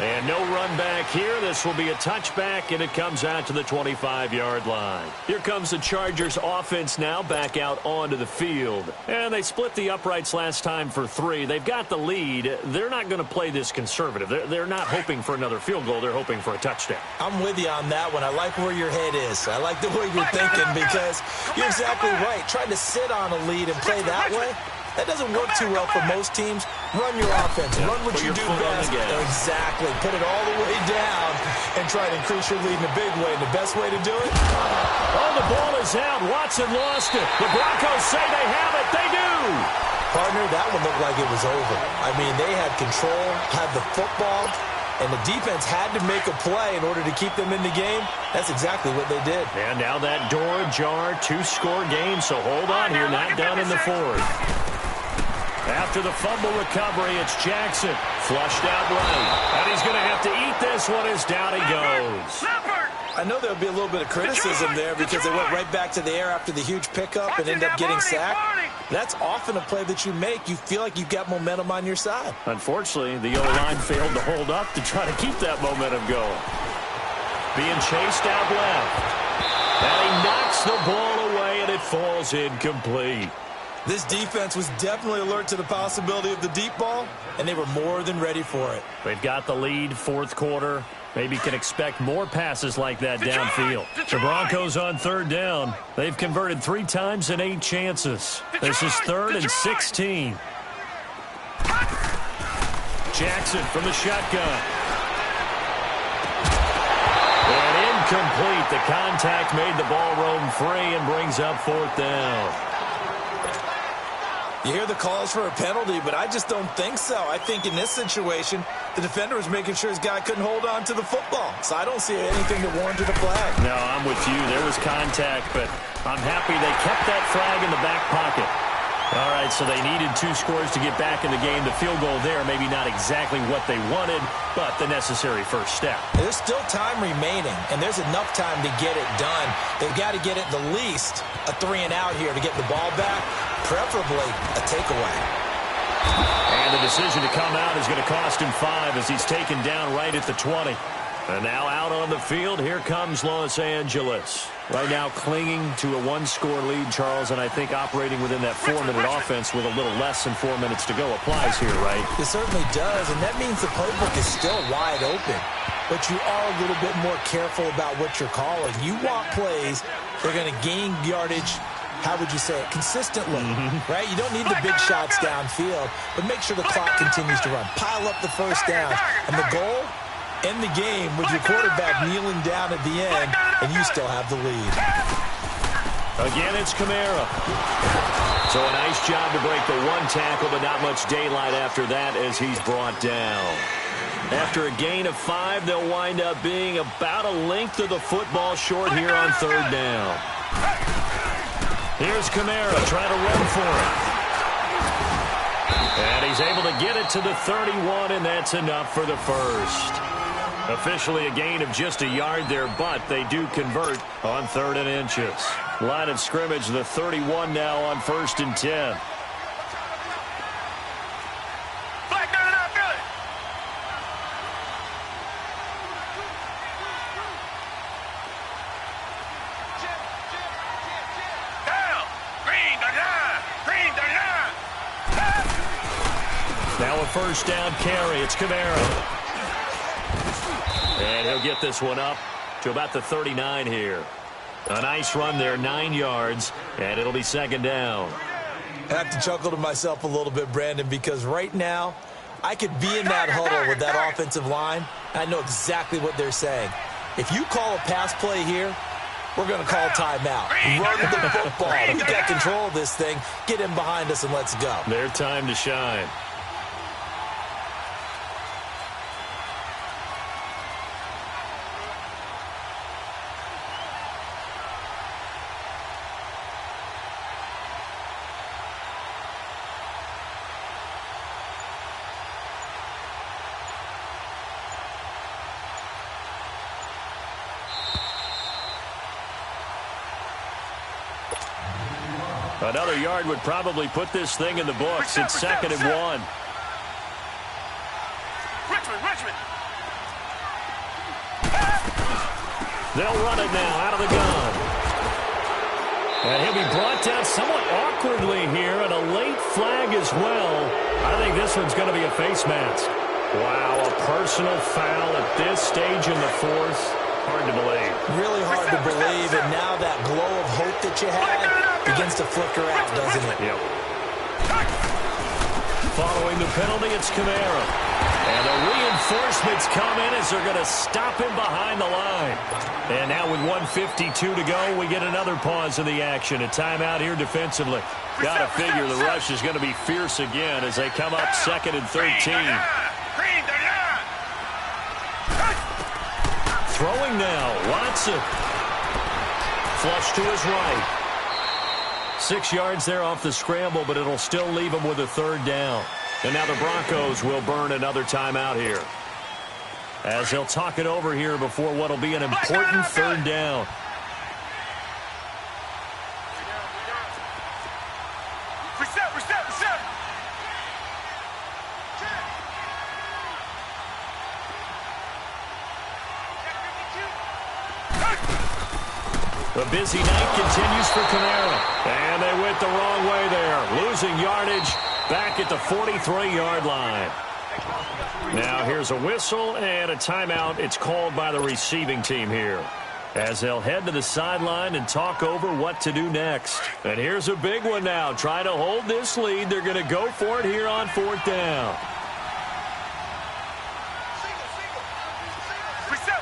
And no run back here. This will be a touchback, and it comes out to the 25-yard line. Here comes the Chargers offense now back out onto the field. And they split the uprights last time for 3. They've got the lead. They're not going to play this conservative. They're not hoping for another field goal. They're hoping for a touchdown. I'm with you on that one. I like where your head is. I like the way you're thinking because you're exactly right. Trying to sit on a lead and play that way, that doesn't work too well for most teams. Run your offense. Run what you do best. Exactly. Put it all the way down and try to increase your lead in a big way. And the best way to do it? Oh, the ball is out. Watson lost it. The Broncos say they have it. They do. Partner, that one looked like it was over. I mean, they had control, had the football, and the defense had to make a play in order to keep them in the game. That's exactly what they did. And now that door ajar, 2-score game, so hold on here, not down in the 4th. After the fumble recovery, it's Jackson. Flushed out right. And he's going to have to eat this one as down he goes. I know there'll be a little bit of criticism there because they went right back to the air after the huge pickup and end up getting sacked. That's often a play that you make. You feel like you've got momentum on your side. Unfortunately, the O-line failed to hold up to try to keep that momentum going. Being chased out left. And he knocks the ball away, and it falls incomplete. This defense was definitely alert to the possibility of the deep ball, and they were more than ready for it. They've got the lead, fourth quarter. Maybe can expect more passes like that downfield. The Broncos on third down. They've converted 3 times in 8 chances. This is 3rd and 16. Jackson from the shotgun. And incomplete. The contact made the ball roam free and brings up 4th down. You hear the calls for a penalty, but I just don't think so. I think in this situation, the defender was making sure his guy couldn't hold on to the football. So I don't see anything that warranted a flag. No, I'm with you. There was contact, but I'm happy they kept that flag in the back pocket. All right, so they needed 2 scores to get back in the game. The field goal there, maybe not exactly what they wanted, but the necessary first step. There's still time remaining, and there's enough time to get it done. They've got to get at the least a 3-and-out here to get the ball back, preferably a takeaway. And the decision to come out is going to cost him 5 as he's taken down right at the 20. And now out on the field, here comes Los Angeles. Right now clinging to a 1-score lead, Charles, and I think operating within that 4-minute offense with a little less than 4 minutes to go applies here, right? It certainly does, and that means the playbook is still wide open. But you are a little bit more careful about what you're calling. You want plays that are going to gain yardage, how would you say it, consistently, right? You don't need the big shots downfield, but make sure the clock continues to run. Pile up the first down, and the goal, end the game with your quarterback kneeling down at the end, and you still have the lead. Again, it's Kamara. So a nice job to break the 1 tackle, but not much daylight after that as he's brought down. After a gain of 5, they'll wind up being about a length of the football short here on 3rd down. Here's Kamara trying to run for it. And he's able to get it to the 31, and that's enough for the first. Officially a gain of just a yard there, but they do convert on 3rd and inches. Line of scrimmage, the 31 now on 1st and 10. Flag down and out, good. Down. Green 39. Now a first down carry. It's Kamara. And he'll get this one up to about the 39 here. A nice run there, 9 yards, and it'll be 2nd down. I have to chuckle to myself a little bit, Brandon, because right now I could be in that huddle with that offensive line. I know exactly what they're saying. If you call a pass play here, we're going to call a timeout. Run the football. We got control of this thing. Get him behind us and let's go. Their time to shine. Another yard would probably put this thing in the books. It's 2nd and 1. Richmond. They'll run it now out of the gun. And he'll be brought down somewhat awkwardly here, and a late flag as well. I think this one's going to be a face mask. Wow, a personal foul at this stage in the 4th. Hard to believe. Really hard to believe, and now that glow of hope that you had begins to flicker out, doesn't it? Yep. Following the penalty, it's Kamara. And the reinforcements come in as they're going to stop him behind the line. And now with 1:52 to go, we get another pause in the action. A timeout here defensively. Got to figure the rush is going to be fierce again as they come up 2nd and 13. Throwing now, Watson. Flush to his right. 6 yards there off the scramble, but it'll still leave them with a third down. And now the Broncos will burn another timeout here, as they'll talk it over here before what will be an important third down. Reset. The busy night continues for Kamara. And they went the wrong way there, losing yardage back at the 43-yard line. Now here's a whistle and a timeout. It's called by the receiving team here, as they'll head to the sideline and talk over what to do next. And here's a big one now. Trying to hold this lead. They're going to go for it here on fourth down. Reset.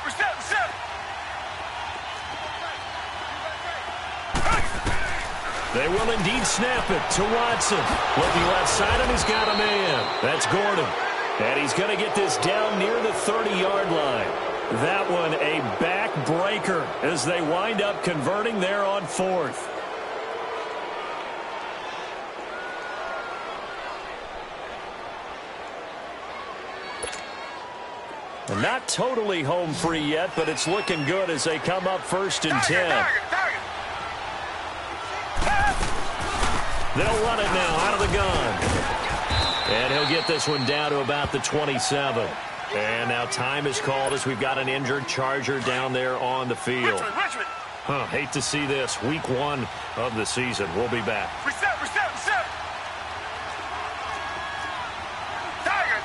They will indeed snap it to Watson. Looking left side, and he's got a man. That's Gordon. And he's going to get this down near the 30-yard line. That one a backbreaker as they wind up converting there on fourth. And not totally home free yet, but it's looking good as they come up 1st and 10. They'll run it now out of the gun. And he'll get this one down to about the 27. And now time is called as we've got an injured Charger down there on the field. Richmond. Hate to see this. Week 1 of the season. We'll be back. Reset. Target.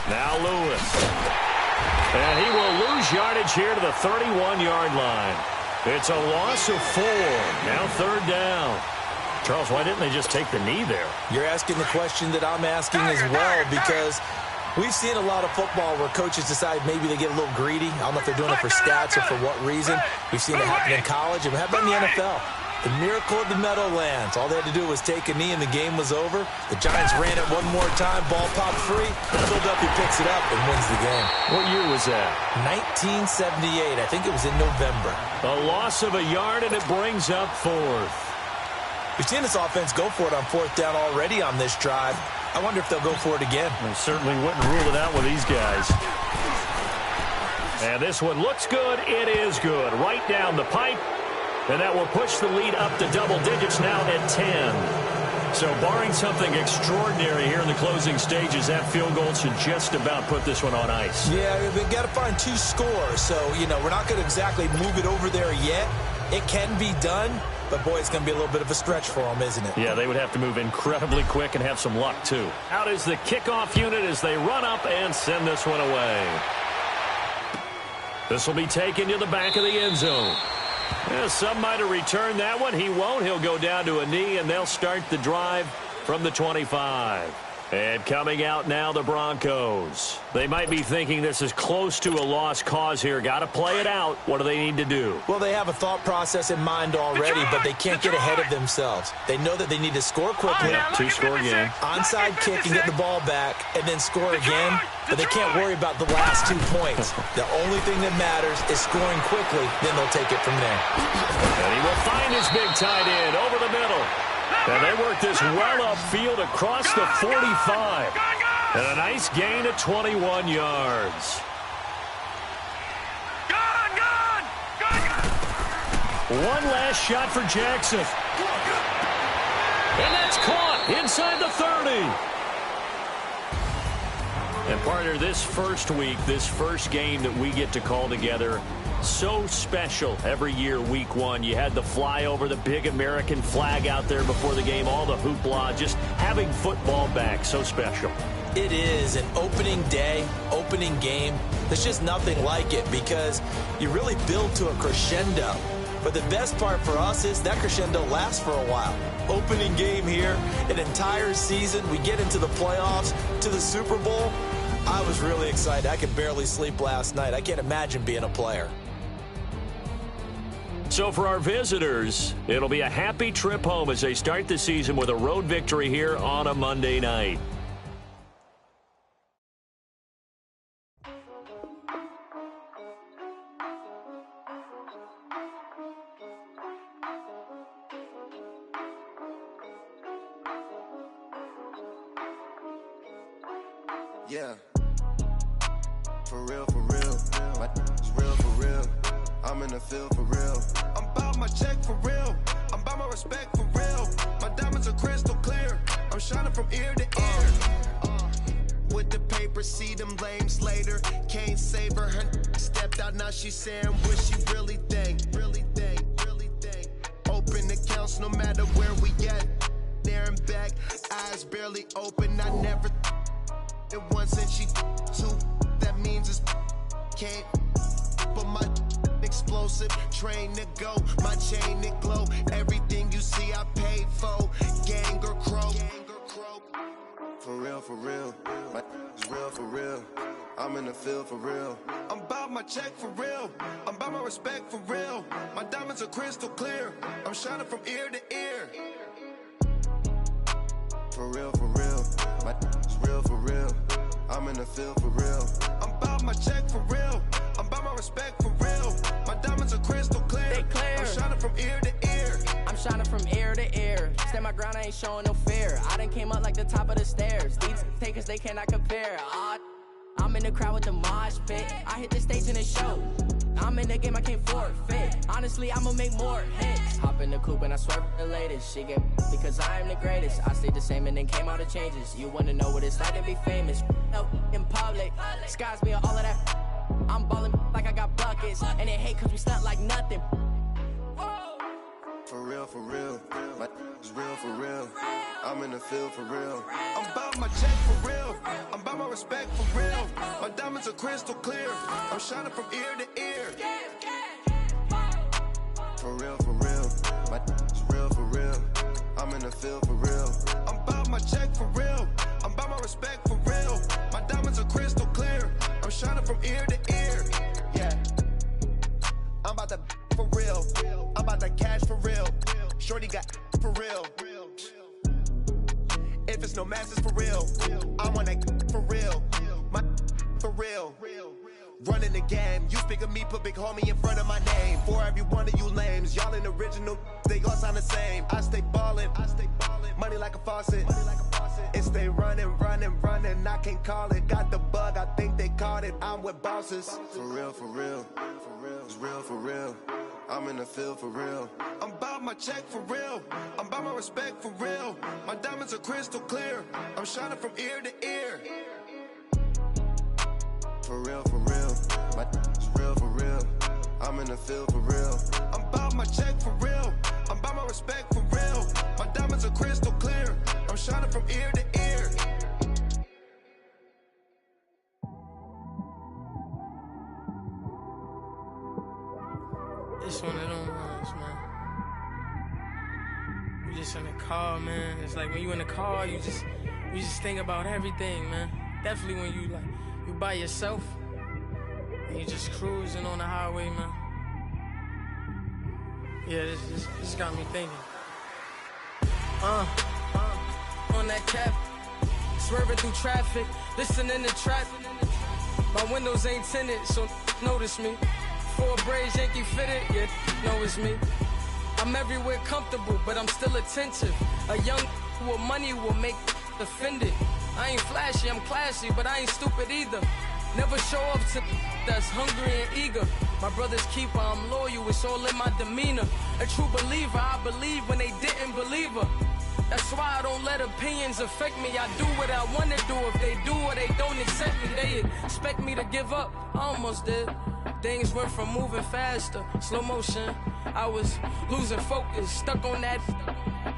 Now Lewis. And he will lose yardage here to the 31-yard line. It's a loss of 4. Now third down. Charles, why didn't they just take the knee there? You're asking the question that I'm asking as well, because we've seen a lot of football where coaches decide maybe they get a little greedy. I don't know if they're doing it for stats or for what reason. We've seen it happen in college, and how about in the NFL? The miracle of the Meadowlands. All they had to do was take a knee, and the game was over. The Giants ran it one more time. Ball popped free. Philadelphia picks it up and wins the game. What year was that? 1978. I think it was in November. A loss of a yard, and it brings up fourth. We've seen this offense go for it on fourth down already on this drive. I wonder if they'll go for it again. I certainly wouldn't rule it out with these guys. And this one looks good. It is good. Right down the pipe. And that will push the lead up to double digits now at 10. So barring something extraordinary here in the closing stages, that field goal should just about put this one on ice. Yeah, we've got to find 2 scores. So, we're not going to exactly move it over there yet. It can be done, but, boy, it's going to be a little bit of a stretch for them, isn't it? Yeah, they would have to move incredibly quick and have some luck, too. Out is the kickoff unit as they run up and send this one away. This will be taken to the back of the end zone. Yeah, some might have returned that one. He won't. He'll go down to a knee, and they'll start the drive from the 25. And coming out now, the Broncos. They might be thinking this is close to a lost cause here. Got to play it out. What do they need to do? Well, they have a thought process in mind already, but they can't get ahead of themselves. They know that they need to score quickly. Two-score game. Onside kick and get the ball back, and then score again. But they can't worry about the last 2 points. The only thing that matters is scoring quickly. Then they'll take it from there. And he will find his big tight end over the middle. And they work this well upfield across the 45. And a nice gain of 21 yards. One last shot for Jackson. And that's caught inside the 30. And partner, this first week, this first game that we get to call together, so special every year, week 1. You had the flyover, the big American flag out there before the game, all the hoopla, just having football back, so special. It is an opening day, opening game. There's just nothing like it because you really build to a crescendo. But the best part for us is that crescendo lasts for a while. Opening game here, an entire season. We get into the playoffs, to the Super Bowl. I was really excited. I could barely sleep last night. I can't imagine being a player. So for our visitors, it'll be a happy trip home as they start the season with a road victory here on a Monday night. Yeah. For real, for real. It's real for real. I'm in the field for real. I'm about my check for real. I'm about my respect for real. My diamonds are crystal clear. I'm shining from ear to ear. With the paper, see them lames later. Can't save her. Her stepped out, now she's saying what she really think. Really think, really think. Open accounts no matter where we at. There and back, eyes barely open. I never it once and she two. That means it's can't. But my explosive, train to go. My chain to glow. Everything you see I paid for. Gang or crow. For real, for real. It's real for real. I'm in the field for real. I'm about my check for real. I'm about my respect for real. My diamonds are crystal clear. I'm shining from ear to ear. For real, for real. It's real for real. I'm in the field for real. I'm about my check for real. I'm about my respect for real. My diamonds are crystal clear. They clear. I'm shining from ear to ear. I'm shining from ear to ear. Stand my ground, I ain't showing no fear. I done came up like the top of the stairs. These takers, they cannot compare. I'm in the crowd with the mosh pit. I hit the stage and it show. I'm in the game, I can't forfeit. Honestly, I'ma make more hits. Hop in the coupe and I swerve the latest. She get because I am the greatest. I stayed the same and then came out of changes. You wanna know what it's like to be famous? No, in public, skies be all of that. I'm ballin' like I got buckets. And they hate cause we stunt like nothing. For real, for real. It's real for real. I'm in the field for real. I'm about my check for real. I'm about my respect for real. My diamonds are crystal clear. I'm shining from ear to ear. For real, for real. It's real for real. I'm in the field for real. I'm about my check for real. I'm about my respect for real. My diamonds are crystal clear. I'm shining from ear to ear. Yeah. I'm about to for real. I'm about to cash for real. Shorty got for real. If it's no masses for real, I want that for real. My for real. Running the game. You speak of me, put big homie in front of my name. For every one of you lames, y'all in original, they all sound the same. I stay ballin', money like a faucet. It stay running, I can't call it. Got the bug, I think they caught it. I'm with bosses. For real, for real. It's real for real. I'm in the field for real. I'm about my check for real. I'm about my respect for real. My diamonds are crystal clear. I'm shining from ear to ear. For real, for real. It's real for real. I'm in the field for real. I'm about my check for real. I'm about my respect for real. My diamonds are crystal clear. I'm shining from ear to ear. It's one of them ones, man. You just in the car, man. It's like when you in the car, you just think about everything, man. Definitely when you by yourself and you just cruising on the highway, man. Yeah, this got me thinking. On that cap, swerving through traffic, listening to trap. My windows ain't tinted, so notice me. 4 braids, Yankee fitted, yeah, know it's me. I'm everywhere comfortable, but I'm still attentive. A young with money will make offended. I ain't flashy, I'm classy, but I ain't stupid either. Never show up to that's hungry and eager. My brother's keeper, I'm loyal, it's all in my demeanor. A true believer, I believe when they didn't believe her. That's why I don't let opinions affect me. I do what I want to do. If they do or they don't accept me, they expect me to give up. I almost did. Things went from moving faster, slow motion. I was losing focus, stuck on that.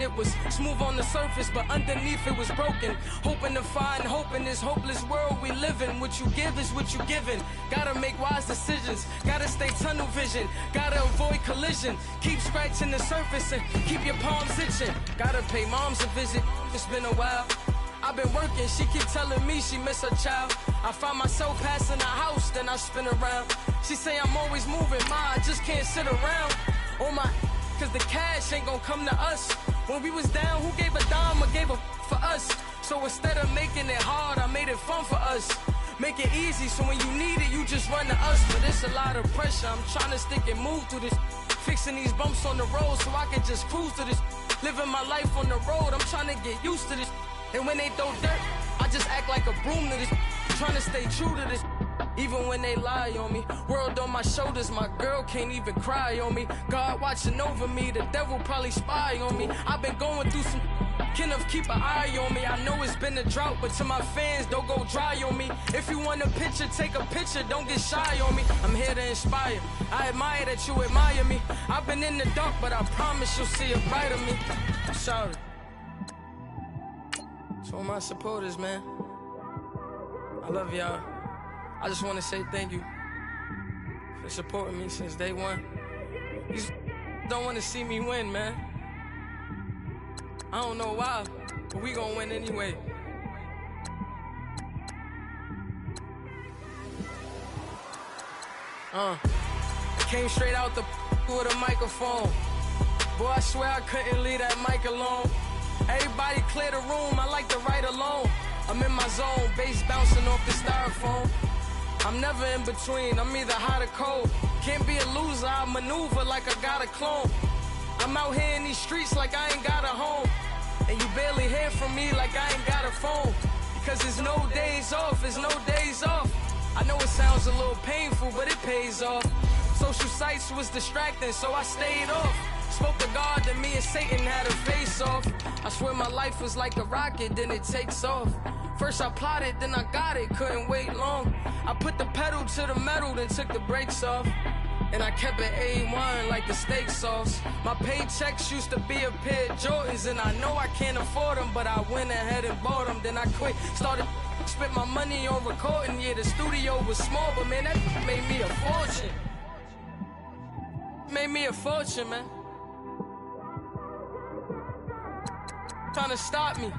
It was smooth on the surface, but underneath it was broken. Hoping to find hope in this hopeless world we live in. What you give is what you given. Gotta make wise decisions. Gotta stay tunnel vision. Gotta avoid collision. Keep scratching the surface and keep your palms itching. Gotta pay moms a visit. It's been a while. I've been working, she keep telling me she miss her child. I find myself passing the house, then I spin around. She say I'm always moving, I just can't sit around. Oh my, cause the cash ain't gonna come to us. When we was down, who gave a dime or gave a for us? So instead of making it hard, I made it fun for us. Make it easy, so when you need it, you just run to us. But it's a lot of pressure, I'm trying to stick and move through this. Fixing these bumps on the road so I can just cruise to this. Living my life on the road, I'm trying to get used to this. And when they throw dirt, I just act like a broom to this. trying to stay true to this, even when they lie on me. World on my shoulders, my girl can't even cry on me. God watching over me, the devil probably spy on me. I've been going through some, Kenneth keep an eye on me. I know it's been a drought, but to my fans, don't go dry on me. If you want a picture, take a picture, don't get shy on me. I'm here to inspire, I admire that you admire me. I've been in the dark, but I promise you'll see a brighter me. I'm sorry. To all my supporters, man, I love y'all. I just want to say thank you for supporting me since day one. You just don't want to see me win, man. I don't know why, but we gonna win anyway. Came straight out the with a microphone. Boy, I swear I couldn't leave that mic alone. Everybody clear the room, I like to write alone. I'm in my zone, bass bouncing off the styrofoam. I'm never in between, I'm either hot or cold. Can't be a loser, I maneuver like I got a clone. I'm out here in these streets like I ain't got a home. And you barely hear from me like I ain't got a phone. Because there's no days off, there's no days off. I know it sounds a little painful, but it pays off. Social sites was distracting, so I stayed off. Spoke to God that me and Satan had a face off. I swear my life was like a rocket, then it takes off. First I plotted, then I got it, couldn't wait long. I put the pedal to the metal, then took the brakes off. And I kept it A1 like the steak sauce. My paychecks used to be a pair of Jordans, and I know I can't afford them, but I went ahead and bought them. Then I quit, started spent my money on recording. Yeah, the studio was small, but man, that made me a fortune. Made me a fortune, man. Trying to stop me.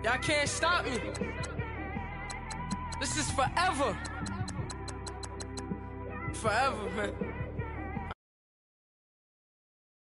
Y'all can't stop me. This is forever. Forever, man.